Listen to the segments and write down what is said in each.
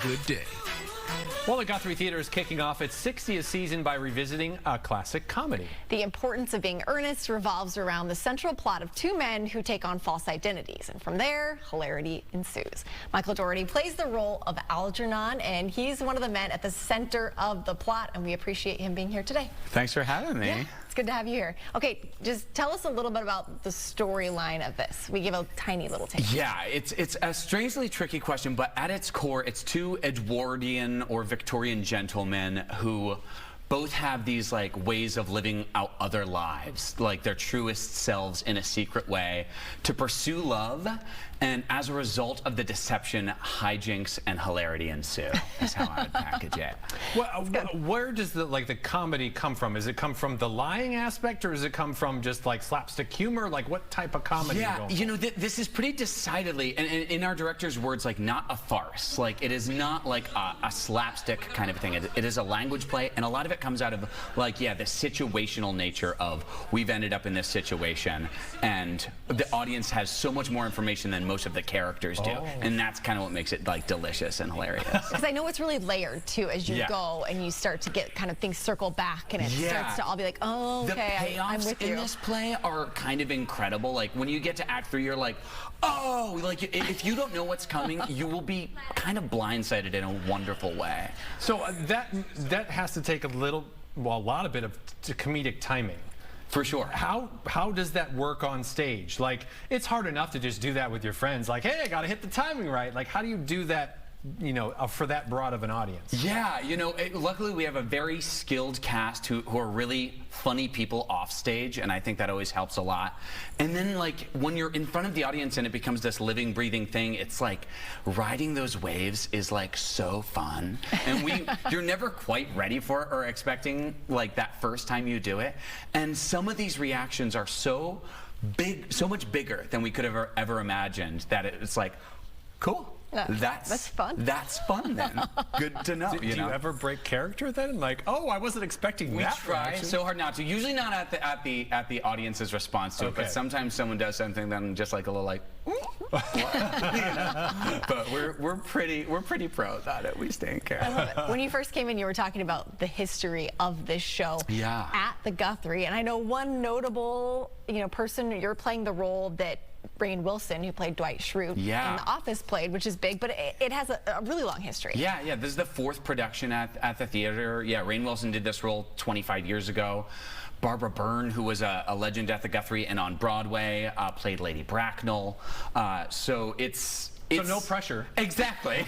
good day. Well, the Guthrie Theater is kicking off its 60th season by revisiting a classic comedy. The Importance of Being Earnest revolves around the central plot of two men who take on false identities, and from there, hilarity ensues. Michael Doherty plays the role of Algernon, and he's one of the men at the center of the plot, and we appreciate him being here today. Thanks for having me. Yeah, it's good to have you here. Okay, just tell us a little bit about the storyline of this. We give a tiny little taste. Yeah, it's a strangely tricky question, but at its core, it's two Edwardian or Victorian gentlemen who both have these like ways of living out other lives, like their truest selves in a secret way, to pursue love, and as a result of the deception, hijinks and hilarity ensue. Is how I would package it. Well, where does the comedy come from? Does it come from the lying aspect, or does it come from just like slapstick humor? Like what type of comedy? Yeah, you know, this is pretty decidedly, and in our director's words, like not a farce. Like it is not like a slapstick kind of thing. It is a language play, and a lot of it comes out of like, yeah, the situational nature of we've ended up in this situation, and the audience has so much more information than most of the characters do, and that's kind of what makes it like delicious and hilarious. Because I know it's really layered too as you go and you start to get kind of things circle back, and it starts to all be like, oh, okay, I'm with you. The payoffs in this play are kind of incredible. Like when you get to Act 3, you're like, oh, like if you don't know what's coming, you will be kind of blindsided in a wonderful way. So that has to take a lot of bit of comedic timing. For sure. How does that work on stage? Like, it's hard enough to just do that with your friends. Like, hey, I got to hit the timing right. Like, how do you do that, you know, for that broad of an audience? Yeah, you know, luckily we have a very skilled cast who are really funny people off stage, and I think that always helps a lot. And then, like, when you're in front of the audience and it becomes this living, breathing thing, it's like riding those waves is like so fun. And you're never quite ready for it or expecting like that first time you do it. And some of these reactions are so big, so much bigger than we could have ever imagined, that it's like, cool. That's fun. That's fun then. Good to know. Do you ever break character then? Like, oh, I wasn't expecting that. We try so hard not to. Usually not at the audience's response to it, but sometimes someone does something, then just like a little like, but we're pretty pros at it. We stay in character. I love it. When you first came in, you were talking about the history of this show at the Guthrie, and I know one notable person. You're playing the role that Rainn Wilson, who played Dwight Schrute in The Office, played, which is big, but it has a really long history. Yeah, this is the 4th production at the theater. Yeah, Rainn Wilson did this role 25 years ago. Barbara Byrne, who was a legend at the Guthrie and on Broadway, played Lady Bracknell. So no pressure. Exactly.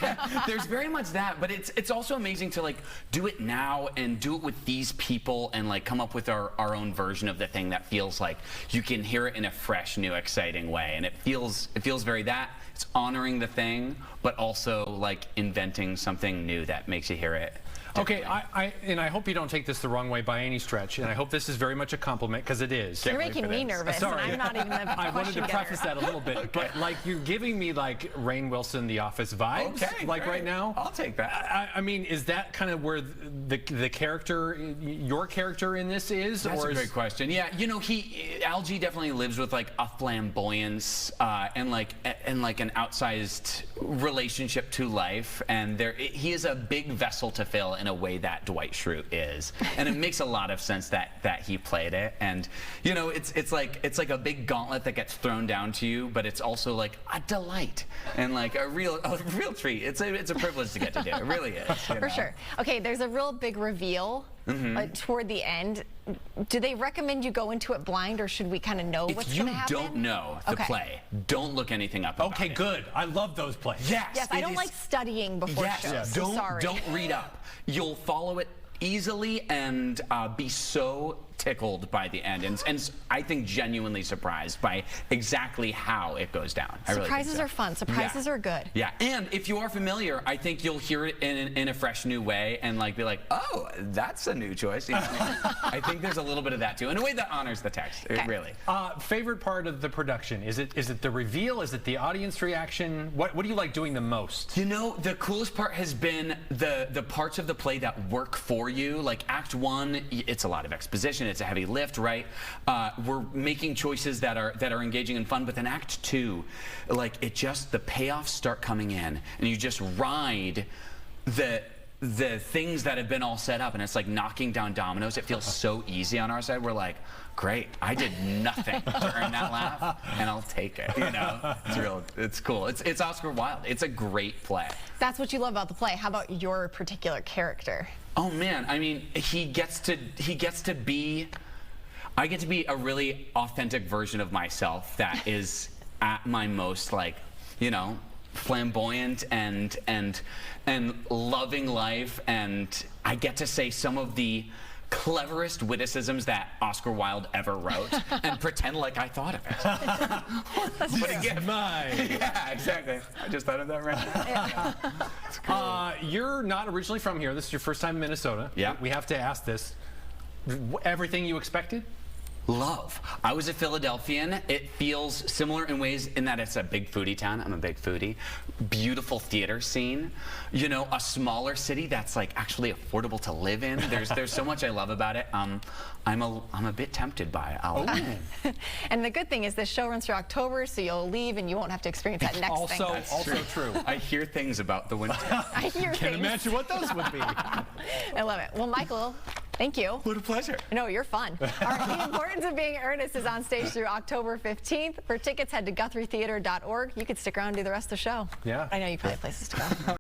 There's very much that, but it's also amazing to like do it now and do it with these people and like come up with our own version of the thing that feels like you can hear it in a fresh, new, exciting way, and it feels very that. It's honoring the thing, but also like inventing something new that makes you hear it. Okay, I hope you don't take this the wrong way by any stretch, and I hope this is very much a compliment, because it is. You're making me nervous. Sorry. And I'm not even the I wanted to preface that a little bit, but like you're giving me like Rainn Wilson, The Office vibes, like right now. I'll take that. I mean, is that kind of where the character, your character in this is? That's a great question. Yeah, you know, Algie definitely lives with like a flamboyance and like an outsized relationship to life, and he is a big vessel to fill in a way that Dwight Schrute is, and it makes a lot of sense that he played it. And you know, it's like a big gauntlet that gets thrown down to you, but it's also like a delight and like a real treat. It's a privilege to get to do. It really is. For sure. Okay, there's a real big reveal toward the end. Do they recommend you go into it blind, or should we kind of know what's going to happen? If you don't know the play, don't look anything up about it. Good. I love those plays. Yes, I don't like studying before shows. Don't read up. You'll follow it easily and be so tickled by the end, and I think genuinely surprised by exactly how it goes down. Surprises are fun. Surprises are good. Yeah, and if you are familiar, I think you'll hear it in a fresh new way and like be like, oh, that's a new choice. You know? I think there's a little bit of that too, in a way that honors the text. Really. Favorite part of the production? Is it the reveal? Is it the audience reaction? What do you like doing the most? You know, the coolest part has been the parts of the play that work for you. Like Act 1, it's a lot of exposition. It's a heavy lift, right? We're making choices that are engaging and fun, but then Act 2, like the payoffs start coming in, and you just ride the things that have been all set up, and it's like knocking down dominoes. It feels so easy on our side. We're like, great, I did nothing to earn that laugh, and I'll take it. You know, it's cool. It's Oscar Wilde. It's a great play. That's what you love about the play. How about your particular character? Oh man, I mean, I get to be a really authentic version of myself that is at my most, like, you know, flamboyant and loving life, and I get to say some of the cleverest witticisms that Oscar Wilde ever wrote and pretend like I thought of it. But again, yeah, exactly. I just thought of that right now. You're not originally from here. This is your first time in Minnesota. Yeah. We have to ask this. Everything you expected? Love. I was a Philadelphian. It feels similar in ways in that it's a big foodie town. I'm a big foodie. Beautiful theater scene. You know, a smaller city that's like actually affordable to live in. There's so much I love about it. I'm a bit tempted by it. And the good thing is this show runs through October, so you'll leave and you won't have to experience that next thing. Also true. I hear things about the winter. I hear Can't imagine what those would be. I love it. Well, Michael, thank you. What a pleasure. No, you're fun. All right, The Importance of Being Earnest is on stage through October 15th. For tickets, head to GuthrieTheater.org. You could stick around and do the rest of the show. Yeah. I know you probably have places to go.